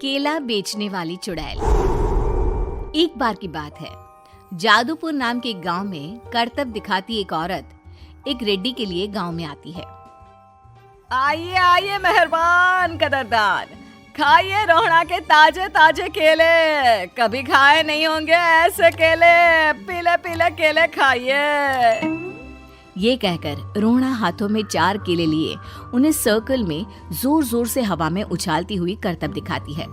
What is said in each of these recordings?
केला बेचने वाली चुड़ैल। एक बार की बात है, जादूपुर नाम के एक गांव में करतब दिखाती एक औरत एक रेड्डी के लिए गांव में आती है। आइए आइए मेहरबान कदरदान, खाइए रोहड़ा के ताजे ताजे केले। कभी खाए नहीं होंगे ऐसे केले, पीले पीले केले खाइए। ये कहकर रोहड़ा हाथों में 4 केले लिए उन्हें सर्कल में जोर जोर से हवा में उछालती हुई करतब दिखाती है,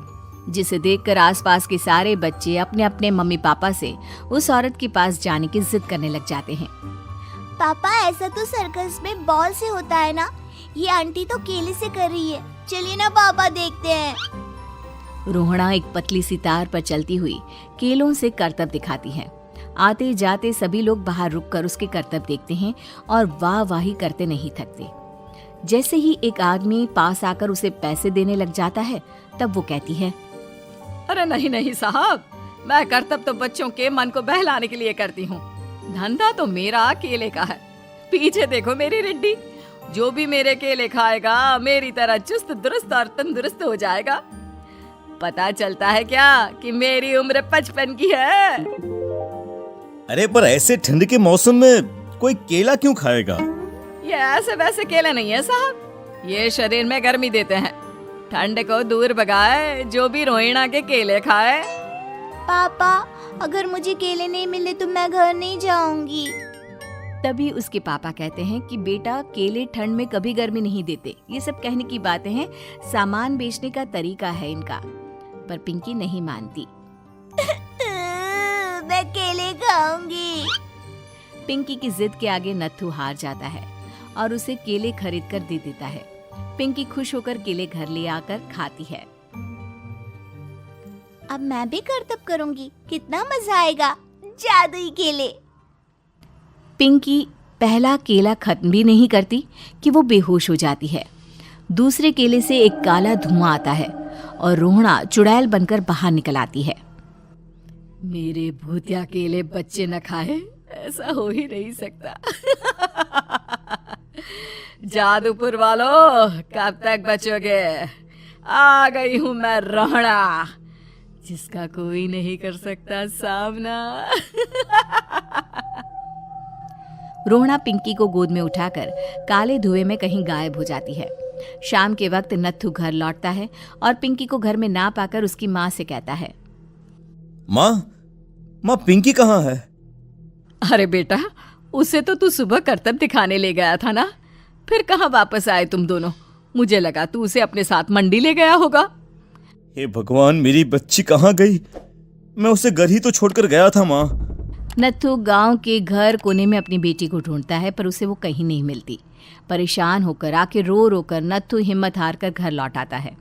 जिसे देखकर आसपास के सारे बच्चे अपने अपने मम्मी पापा से उस औरत के पास जाने की जिद करने लग जाते हैं। पापा, ऐसा तो सर्कस में बॉल से होता है ना, ये आंटी तो केले से कर रही है। चलिए ना पापा, देखते हैं। रोहड़ा एक पतली सी तार पर चलती हुई केलों से करतब दिखाती है। आते जाते सभी लोग बाहर रुककर उसके करतब देखते हैं और वाह वाही करते नहीं थकते। जैसे ही एक आदमी पास आकर उसे पैसे देने लग जाता है, तब वो कहती है, अरे नहीं नहीं साहब, मैं करतब तो बच्चों के मन को बहलाने के लिए करती हूँ। धंधा तो मेरा केले का है। पीछे देखो मेरी रिड्डी, जो भी मेरे केले खाएगा मेरी तरह चुस्त दुरुस्त और तंदुरुस्त हो जाएगा। पता चलता है क्या कि मेरी उम्र 55 की है। अरे पर ऐसे ठंड के मौसम में कोई केला क्यों खाएगा? ये ऐसे वैसे केले नहीं है साहब, ये शरीर में गर्मी देते हैं। ठंड को दूर भगाए जो भी रोहिणा के केले खाए। पापा, अगर मुझे केले नहीं मिले तो मैं घर नहीं जाऊंगी। तभी उसके पापा कहते हैं कि बेटा, केले ठंड में कभी गर्मी नहीं देते। ये सब कहने की बातें हैं, सामान बेचने का तरीका है इनका। पर पिंकी नहीं मानती। मैं केले खाऊंगी। पिंकी की जिद के आगे नत्थू हार जाता है और उसे केले खरीद कर दे देता है। पिंकी खुश होकर केले घर ले आकर खाती है। अब मैं भी करतब करूंगी, कितना मजा आएगा। जादुई केले। पिंकी पहला केला खत्म भी नहीं करती कि वो बेहोश हो जाती है। दूसरे केले से एक काला धुआं आता है और रोहड़ा चुड़ैल बनकर बाहर निकल आती है। मेरे भूतिया केले बच्चे न खाए, ऐसा हो ही नहीं सकता। जादूपुर वालों, कब तक बचोगे? आ गई हूँ मैं रोहड़ा, जिसका कोई नहीं कर सकता सामना। रोहड़ा पिंकी को गोद में उठाकर काले धुएं में कहीं गायब हो जाती है। शाम के वक्त नत्थू घर लौटता है और पिंकी को घर में ना पाकर उसकी माँ से कहता है, माँ पिंकी कहाँ है? अरे बेटा, उसे तो तू सुबह करतब दिखाने ले गया था ना, फिर कहाँ वापस आए तुम दोनों? मुझे लगा तू उसे अपने साथ मंडी ले गया होगा। हे भगवान, मेरी बच्ची कहाँ गई? मैं उसे घर ही तो छोड़कर गया था माँ। नत्थू गांव के घर कोने में अपनी बेटी को ढूंढता है, पर उसे वो कहीं नहीं मिलती। परेशान होकर आखिर रो रो कर नत्थू हिम्मत हार कर घर लौट आता है।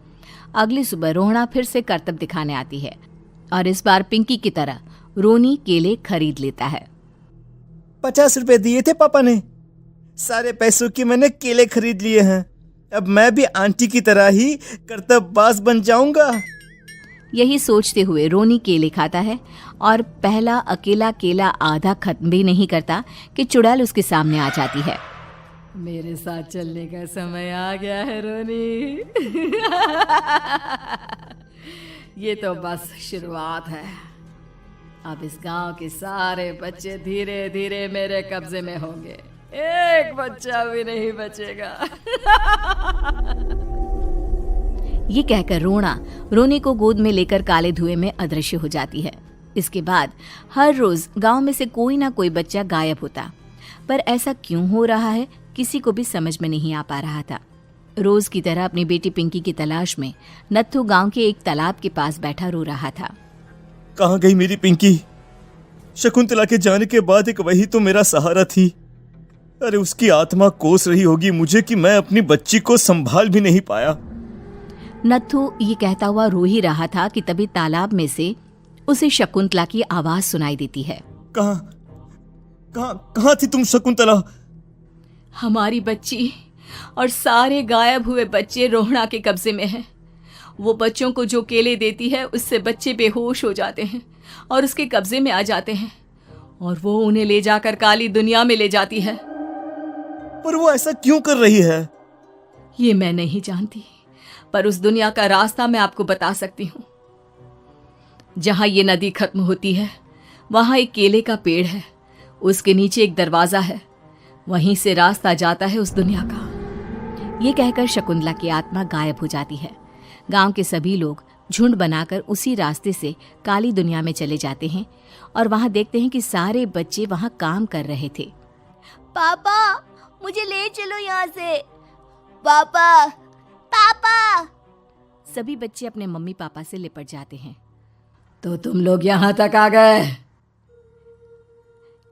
अगली सुबह रोहड़ा फिर से करतब दिखाने आती है और इस बार पिंकी की तरह रोनी केले खरीद लेता है। 50 रुपए दिए थे पापा ने, सारे पैसों की मैंने केले खरीद लिए हैं। अब मैं भी आंटी की तरह ही करतबबाज बन जाऊंगा। यही सोचते हुए रोनी केले खाता है और पहला अकेला केला आधा खत्म भी नहीं करता कि चुड़ैल उसके सामने आ जाती है। मेरे साथ चलने का समय आ गया है रोनी। ये तो बस शुरुआत है। अब इस गांव के सारे बच्चे धीरे धीरे मेरे कब्जे में होंगे, एक बच्चा भी नहीं बचेगा। ये कहकर रोना रोनी को गोद में लेकर काले धुएं में अदृश्य हो जाती है। इसके बाद हर रोज गांव में से कोई ना कोई बच्चा गायब होता, पर ऐसा क्यों हो रहा है किसी को भी समझ में नहीं आ पा रहा था। रोज की तरह अपनी बेटी पिंकी की तलाश में नत्थू गांव के एक तालाब के पास बैठा रो रहा था। कहाँ गई मेरी पिंकी? शकुंतला के जाने के बाद एक वही तो मेरा सहारा थी। अरे उसकी आत्मा कोस रही होगी मुझे कि मैं अपनी बच्ची को संभाल भी नहीं पाया। नत्थू ये कहता हुआ रो ही रहा था कि तभी तालाब में से उसे शकुंतला की आवाज सुनाई देती है। कहाँ थी तुम शकुंतला? हमारी बच्ची और सारे गायब हुए बच्चे रोहड़ा के कब्जे में हैं। वो बच्चों को जो केले देती है उससे बच्चे बेहोश हो जाते हैं और उसके कब्जे में आ जाते हैं और वो उन्हें ले जाकर काली दुनिया में ले जाती है। पर वो ऐसा क्यों कर रही है? ये मैं नहीं जानती, पर उस दुनिया का रास्ता मैं आपको बता सकती हूँ। जहां ये नदी खत्म होती है वहां एक केले का पेड़ है, उसके नीचे एक दरवाजा है, वहीं से रास्ता जाता है उस दुनिया का। ये कहकर शकुंतला की आत्मा गायब हो जाती है। गांव के सभी लोग झुंड बनाकर उसी रास्ते से काली दुनिया में चले जाते हैं और वहां देखते हैं कि सारे बच्चे वहां काम कर रहे थे। पापा मुझे ले चलो यहाँ से। पापा पापा। सभी बच्चे अपने मम्मी पापा से लिपट जाते हैं। तो तुम लोग यहाँ तक आ गए?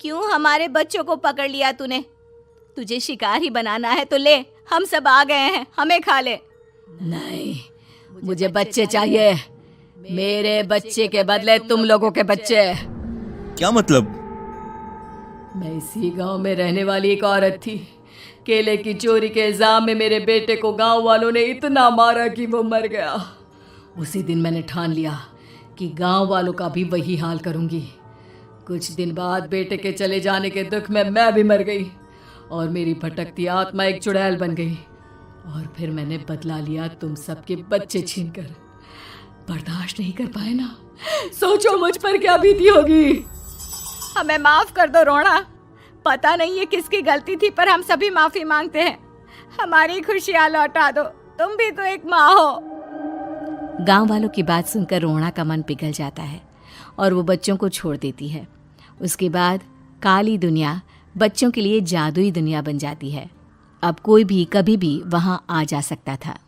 क्यों हमारे बच्चों को पकड़ लिया तूने? तुझे शिकार ही बनाना है तो ले, हम सब आ गए हैं, हमें खा ले। नहीं, मुझे बच्चे चाहिए। मेरे बच्चे के बदले तुम लोगों के बच्चे। क्या मतलब? मैं इसी गांव में रहने वाली एक औरत थी। केले की चोरी के इल्जाम में मेरे बेटे को गांव वालों ने इतना मारा कि वो मर गया। उसी दिन मैंने ठान लिया कि गांव वालों का भी वही हाल करूंगी। कुछ दिन बाद बेटे के चले जाने के दुख में मैं भी मर गई और मेरी भटकती आत्मा एक चुड़ैल बन गई। और फिर मैंने बदला लिया तुम सबके बच्चे छीनकर। बर्दाश्त नहीं कर पाए ना? सोचो मुझ पर क्या बीती होगी। हमें माफ कर दो रोना। पता नहीं ये किसकी गलती थी, पर हम सभी माफी मांगते हैं। हमारी खुशियां लौटा दो, तुम भी तो एक माँ हो। गांव वालों की बात सुनकर रोना का मन पिघल जाता है और वो बच्चों को छोड़ देती है। उसके बाद काली दुनिया बच्चों के लिए जादुई दुनिया बन जाती है। अब कोई भी कभी भी वहां आ जा सकता था।